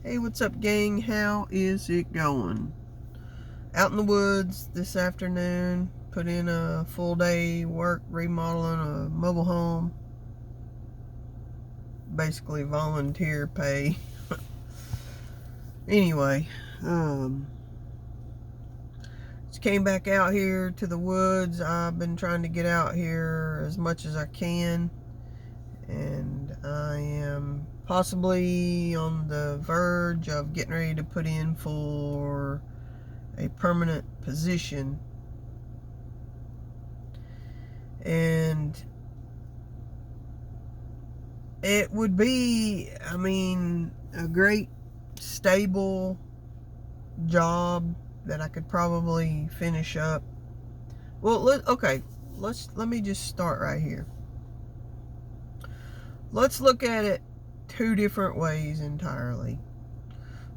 Hey, what's up, gang? How is it going? Out in the woods this afternoon. Put in a full day work remodeling a mobile home. Basically volunteer pay. Anyway, just came back out here to the woods. I've been trying to get out here as much as I can, and I am possibly on the verge of getting ready to put in for a permanent position. And it would be, a great stable job that I could probably finish up. Well, let me just start right here. Let's look at it two different ways entirely.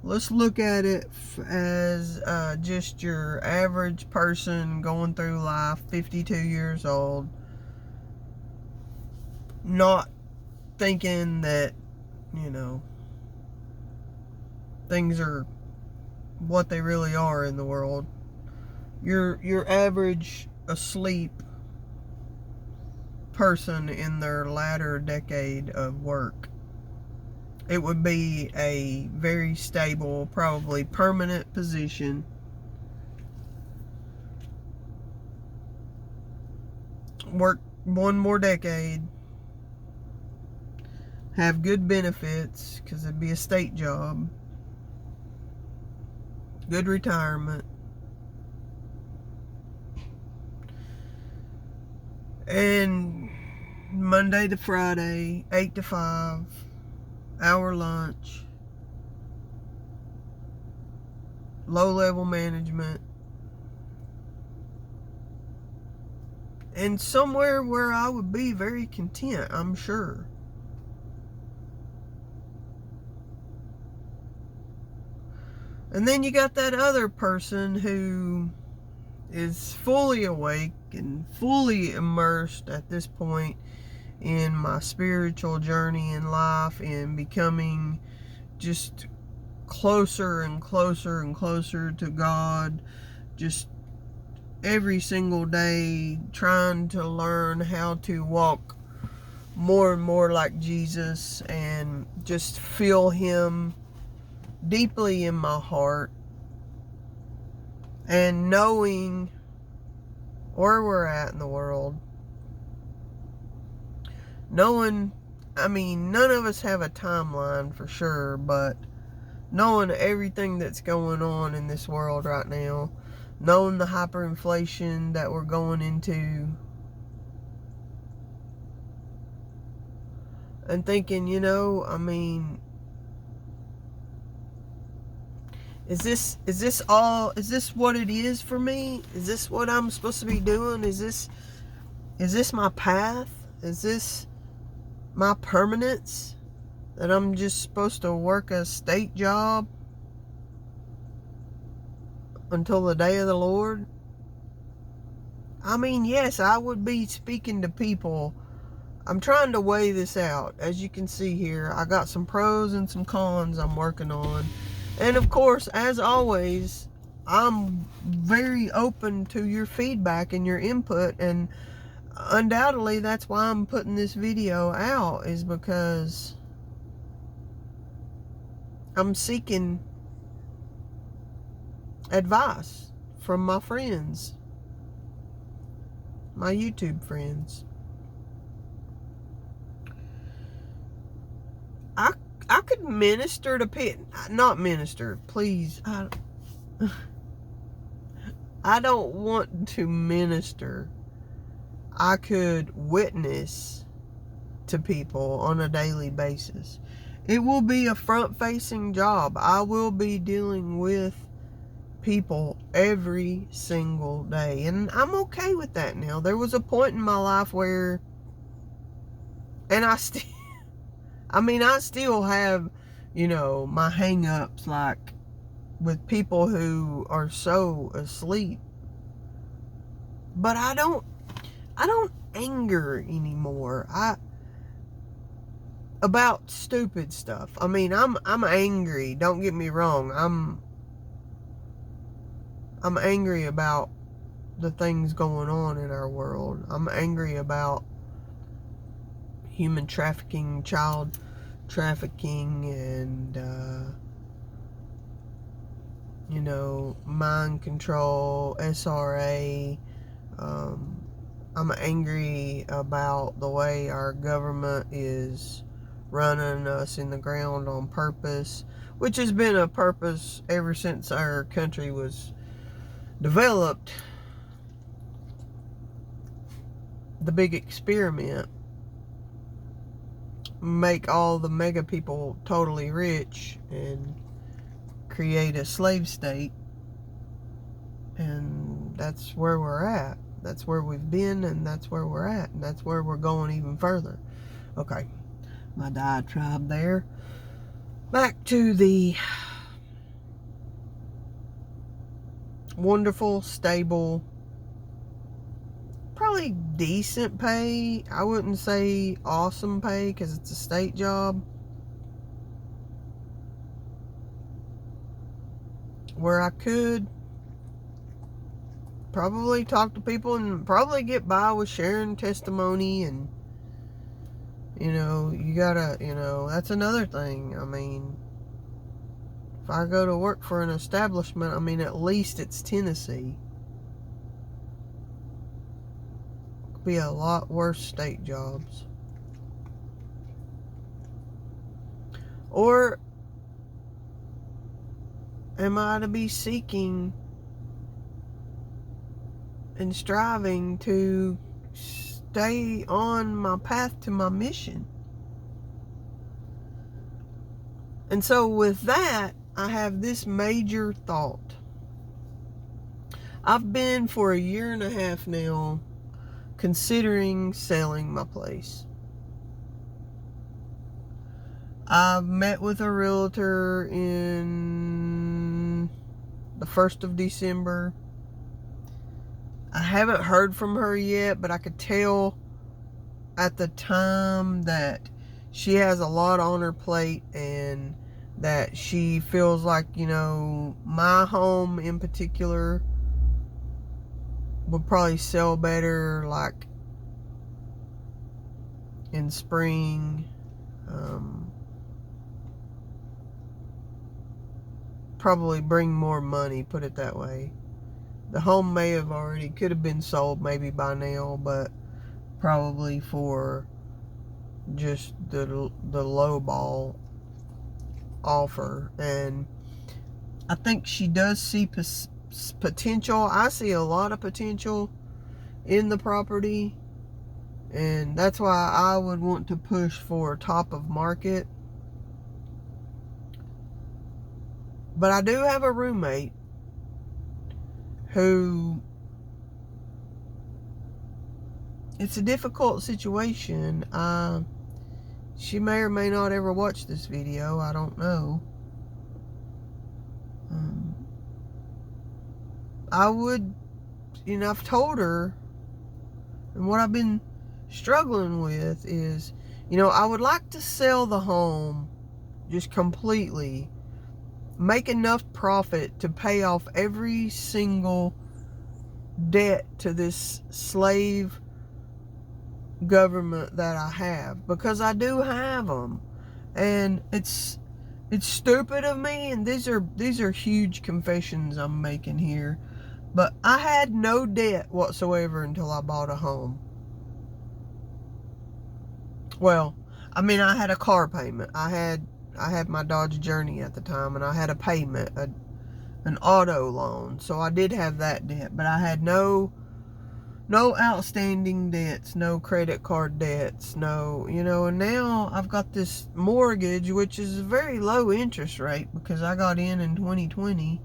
Let's look at it as just your average person going through life, 52 years old, not thinking that, things are what they really are in the world. Your average asleep person in their latter decade of work. It would be a very stable, probably permanent position. Work one more decade. Have good benefits, because it'd be a state job. Good retirement. And Monday to Friday, 8 to 5, hour lunch, low-level management, and somewhere where I would be very content, I'm sure. And then you got that other person who is fully awake and fully immersed at this point in my spiritual journey in life, and becoming just closer and closer and closer to God, just every single day trying to learn how to walk more and more like Jesus and just feel Him deeply in my heart, and knowing where we're at in the world. Knowing, none of us have a timeline for sure, but knowing everything that's going on in this world right now, knowing the hyperinflation that we're going into, and thinking, is this what it is for me? Is this what I'm supposed to be doing? Is this my path? Is this my permanence? That I'm just supposed to work a state job until the day of the Lord? Yes, I would be speaking to people. I'm trying to weigh this out. As you can see here, I got some pros and some cons I'm working on. And of course, as always, I'm very open to your feedback and your input, and undoubtedly that's why I'm putting this video out, is because I'm seeking advice from my friends, my YouTube friends. I could minister to people, not minister, please. I don't want to minister. I could witness to people on a daily basis. It will be a front-facing job. I will be dealing with people every single day, and I'm okay with that now. There was a point in my life where, and I still have, my hang-ups, like with people who are so asleep. But I don't anger anymore. about stupid stuff. I mean, I'm angry. Don't get me wrong. I'm angry about the things going on in our world. I'm angry about human trafficking, child trafficking, and you know, mind control, SRA. I'm angry about the way our government is running us in the ground on purpose, which has been a purpose ever since our country was developed. The big experiment, make all the mega people totally rich and create a slave state. And that's where we're at. That's where we've been, and that's where we're at, and that's where we're going even further. Okay, my diatribe there. Back to the wonderful, stable, probably decent pay. I wouldn't say awesome pay because it's a state job, where I could probably talk to people and probably get by with sharing testimony. And you know, you gotta, you know, that's another thing. I mean, if I go to work for an establishment, I mean, at least it's Tennessee. Could be a lot worse state jobs. Or am I to be seeking and striving to stay on my path to my mission? And so with that, I have this major thought. I've been for a year and a half now considering selling my place. I've met with a realtor in the 1st of December. I haven't heard from her yet, but I could tell at the time that she has a lot on her plate, and that she feels like, you know, my home in particular would probably sell better like in spring. Probably bring more money, put it that way. The home may have already, could have been sold maybe by now, but probably for just the low ball offer. And I think she does see potential. I see a lot of potential in the property, and that's why I would want to push for top of market. But I do have a roommate who, it's a difficult situation. She may or may not ever watch this video. I don't know. I would, you know, I've told her, and what I've been struggling with is, you know, I would like to sell the home just completely, make enough profit to pay off every single debt to this slave government that I have, because I do have them. And it's stupid of me, and these are huge confessions I'm making here, but I had no debt whatsoever until I bought a home. Well, I mean, I had a car payment. I had my Dodge Journey at the time, and I had a payment, an auto loan. So I did have that debt, but I had no outstanding debts, no credit card debts, no, you know. And now I've got this mortgage, which is a very low interest rate because I got in 2020.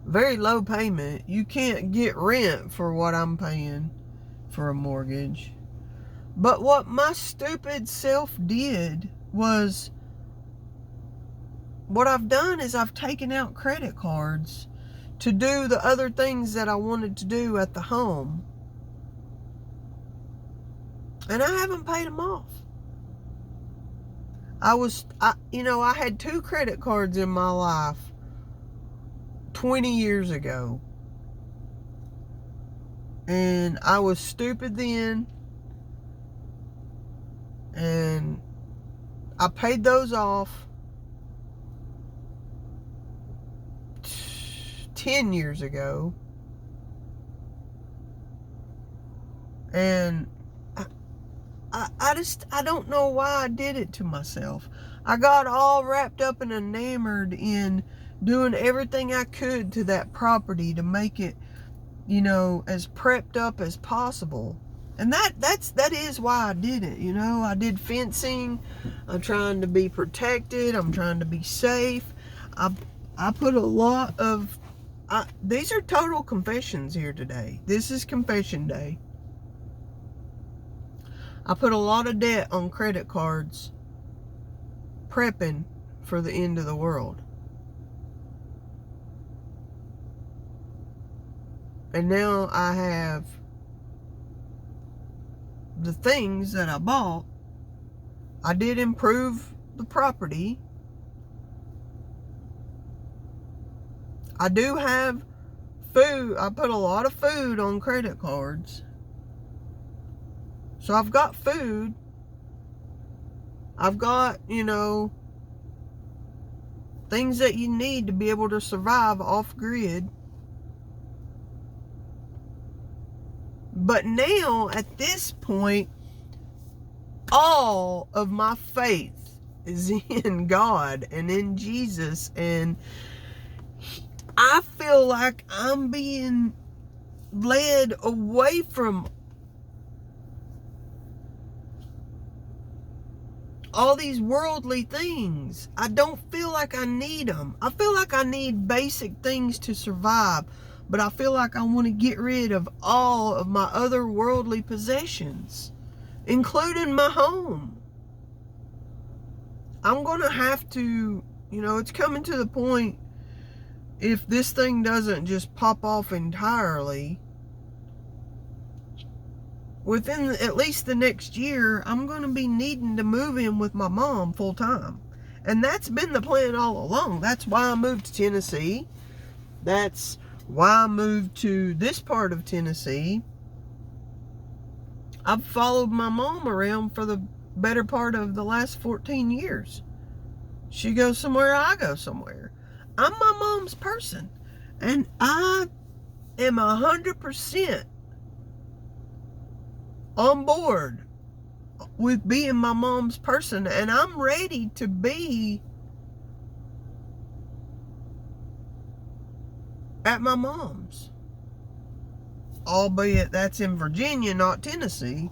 Very low payment. You can't get rent for what I'm paying for a mortgage. But what my stupid self did was, what I've done is I've taken out credit cards to do the other things that I wanted to do at the home. And I haven't paid them off. I had 2 credit cards in my life 20 years ago. And I was stupid then. And I paid those off 10 years ago. And I don't know why I did it to myself. I got all wrapped up and enamored in doing everything I could to that property to make it, as prepped up as possible. And that is why I did it. I did fencing. I'm trying to be protected. I'm trying to be safe. I put a lot of these are total confessions here today. This is confession day. I put a lot of debt on credit cards prepping for the end of the world. And now I have the things that I bought. I did improve the property. I do have food. I put a lot of food on credit cards. So I've got food. I've got, things that you need to be able to survive off grid. But now, at this point, all of my faith is in God and in Jesus. And I feel like I'm being led away from all these worldly things. I don't feel like I need them. I feel like I need basic things to survive, but I feel like I want to get rid of all of my other worldly possessions, including my home. I'm going to have to, it's coming to the point, if this thing doesn't just pop off entirely, within at least the next year, I'm going to be needing to move in with my mom full time. And that's been the plan all along. That's why I moved to Tennessee. That's why I moved to this part of Tennessee. I've followed my mom around for the better part of the last 14 years. She goes somewhere, I go somewhere. I'm my mom's person. And I am 100% on board with being my mom's person, and I'm ready to be at my mom's, albeit that's in Virginia, not Tennessee.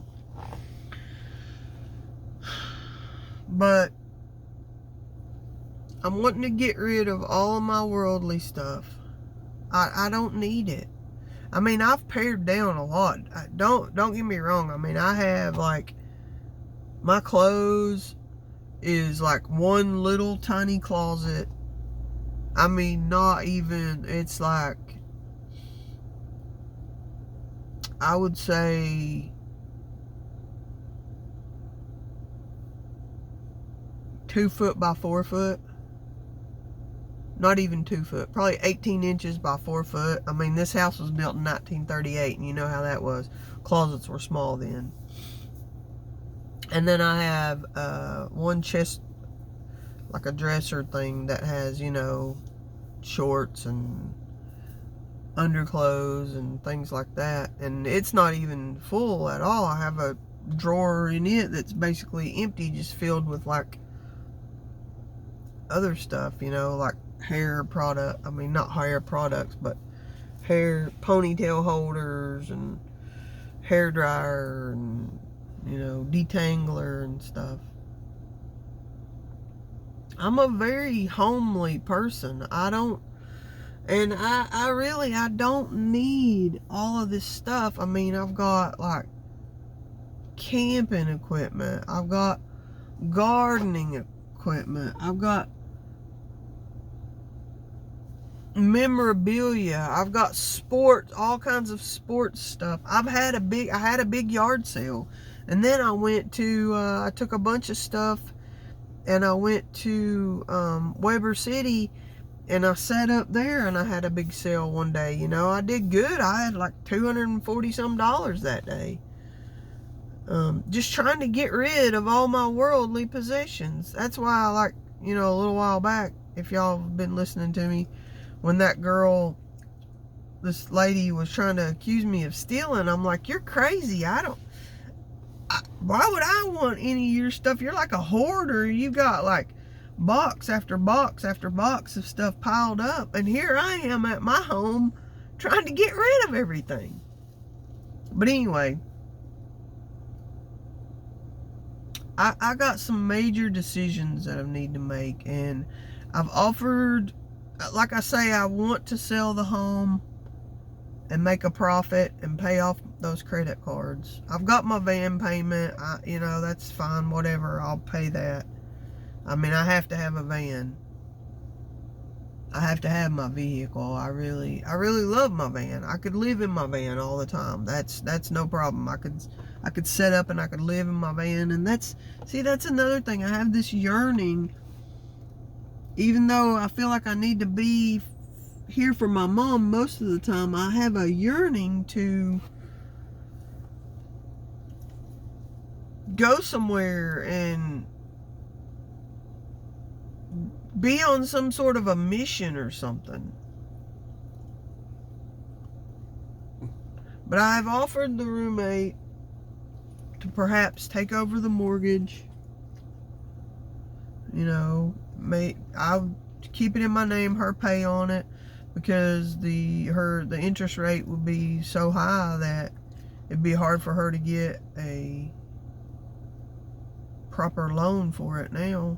But I'm wanting to get rid of all of my worldly stuff. I don't need it. I mean, I've pared down a lot. Don't get me wrong. I mean, I have, like, my clothes is like one little tiny closet. I mean, not even, it's like, I would say 2 foot by 4 foot. Not even 2 foot, probably 18 inches by 4 foot. I mean, this house was built in 1938, and you know how that was. Closets were small then. And then I have one chest, like a dresser thing that has, shorts and underclothes and things like that. And it's not even full at all. I have a drawer in it that's basically empty, just filled with, like, other stuff, like hair product. I mean, not hair products, but hair ponytail holders and hair dryer and, detangler and stuff. I'm a very homely person. I don't need all of this stuff. I mean, I've got, like, camping equipment. I've got gardening equipment. I've got memorabilia. I've got sports, all kinds of sports stuff. I had a big yard sale, And then I went to, I took a bunch of stuff and I went to Weber City, and I sat up there and I had a big sale one day. You know, I did good. I had like $240 some that day. Just trying to get rid of all my worldly possessions. That's why I like, you know, a little while back, if y'all have been listening to me, when that girl, this lady was trying to accuse me of stealing, I'm like, you're crazy. Why would I want any of your stuff? You're like a hoarder. You got like box after box after box of stuff piled up. And here I am at my home trying to get rid of everything. But anyway, I got some major decisions that I need to make. And I've offered, like I say, I want to sell the home and make a profit and pay off those credit cards. I've got my van payment. You know, that's fine, whatever. I'll pay that. I mean, I have to have a van. I have to have my vehicle. I really love my van. I could live in my van all the time. That's no problem. I could set up and I could live in my van. And that's another thing. I have this yearning, even though I feel like I need to be here for my mom most of the time, I have a yearning to go somewhere and be on some sort of a mission or something. But I've offered the roommate to perhaps take over the mortgage. You know, I'll keep it in my name, her pay on it, because the interest rate would be so high that it'd be hard for her to get a proper loan for it now.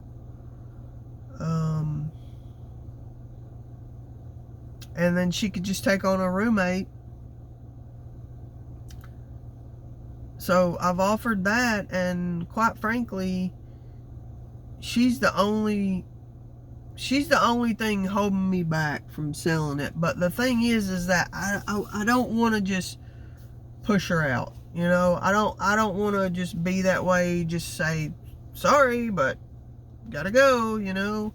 And then she could just take on a roommate. So I've offered that, and quite frankly, she's the only thing holding me back from selling it. But the thing is that I don't want to just push her out. You know, I don't want to just be that way, just say, sorry, but gotta go, you know,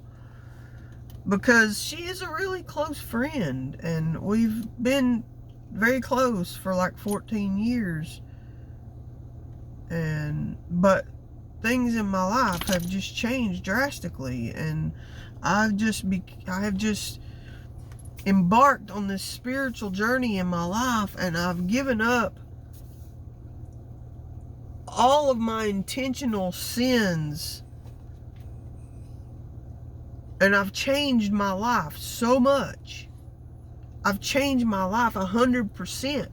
because she is a really close friend, and we've been very close for like 14 years. But things in my life have just changed drastically, and I have just embarked on this spiritual journey in my life, and I've given up all of my intentional sins, and I've changed my life so much. I've changed my life 100%.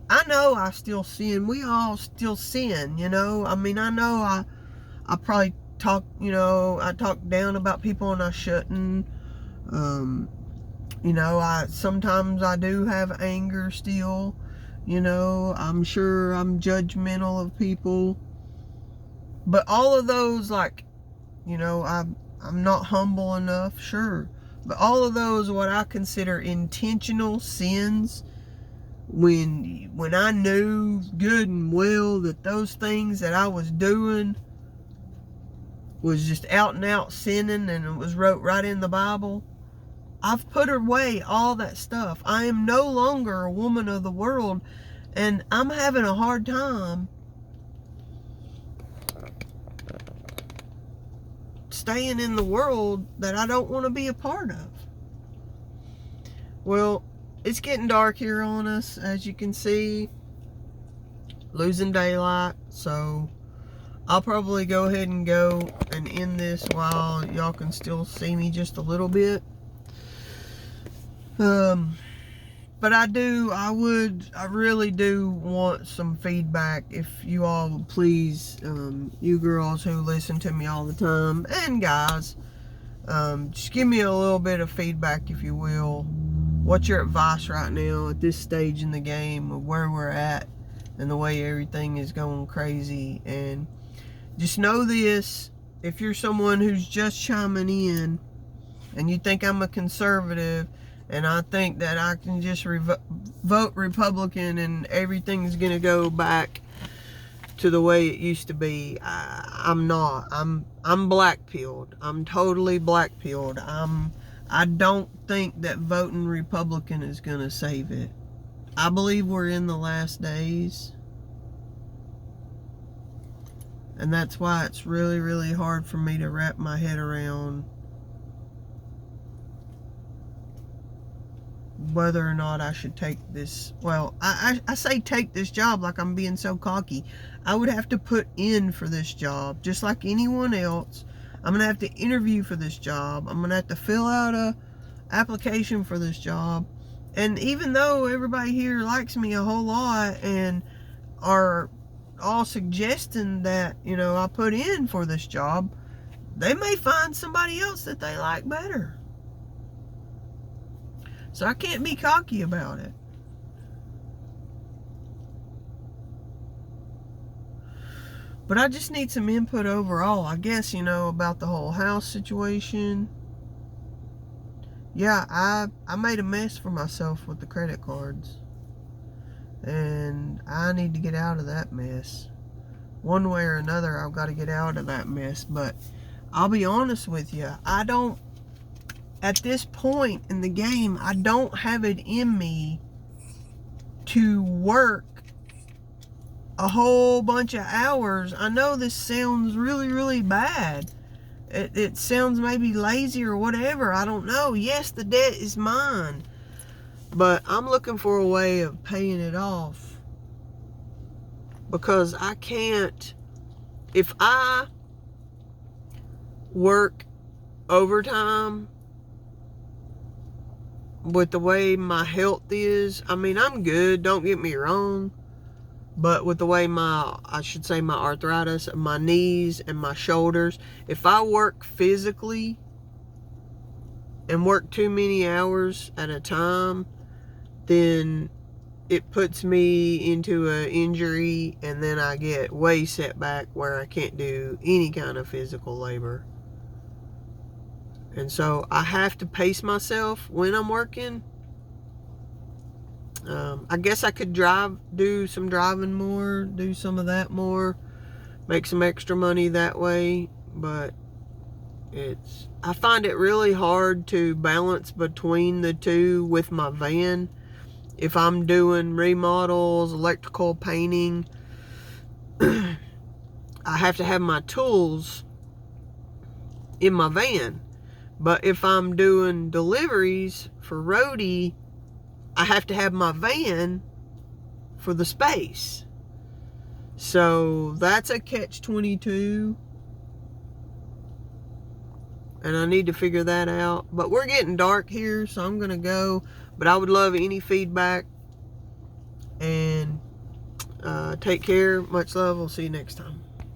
I know I still sin. We all still sin, you know. I mean, I know I probably talk, you know, I talk down about people and I shouldn't. You know, sometimes I do have anger still. You know, I'm sure I'm judgmental of people. But all of those, like, you know, I'm not humble enough, sure. But all of those, what I consider intentional sins, when I knew good and well that those things that I was doing was just out and out sinning, and it was wrote right in the Bible, I've put away all that stuff. I am no longer a woman of the world, and I'm having a hard time staying in the world that I don't want to be a part of. Well, it's getting dark here on us, as you can see. Losing daylight, so I'll probably go ahead and go and end this while y'all can still see me just a little bit. But I really do want some feedback. If you all would please, you girls who listen to me all the time, and guys, just give me a little bit of feedback, if you will. What's your advice right now at this stage in the game of where we're at and the way everything is going crazy? And just know this, if you're someone who's just chiming in and you think I'm a conservative and I think that I can just vote Republican and everything's going to go back to the way it used to be. I'm not. I'm black-pilled. I'm totally black-pilled. I don't think that voting Republican is going to save it. I believe we're in the last days. And that's why it's really, really hard for me to wrap my head around whether or not I should take this. Well, I say take this job like I'm being so cocky. I would have to put in for this job just like anyone else. I'm going to have to interview for this job. I'm going to have to fill out a application for this job. And even though everybody here likes me a whole lot and are all suggesting that, you know, I put in for this job, they may find somebody else that they like better. So I can't be cocky about it. But I just need some input overall, I guess, you know, about the whole house situation. Yeah, I made a mess for myself with the credit cards. And I need to get out of that mess. One way or another, I've got to get out of that mess. But I'll be honest with you, at this point in the game, I don't have it in me to work a whole bunch of hours. I know this sounds really, really bad. It sounds maybe lazy or whatever. I don't know. Yes, the debt is mine. But I'm looking for a way of paying it off. Because I can't, if I work overtime with the way my health is, I mean, I'm good, don't get me wrong. But with the way my arthritis, my knees and my shoulders, if I work physically and work too many hours at a time, then it puts me into an injury, and then I get way set back where I can't do any kind of physical labor. And so I have to pace myself when I'm working. I guess I could do some driving more, do some of that more, make some extra money that way, but I find it really hard to balance between the two with my van. If I'm doing remodels, electrical painting, I have to have my tools in my van. But if I'm doing deliveries for roadie, I have to have my van for the space. So that's a catch-22. And I need to figure that out. But we're getting dark here, so I'm going to go. But I would love any feedback. And take care. Much love. We'll see you next time.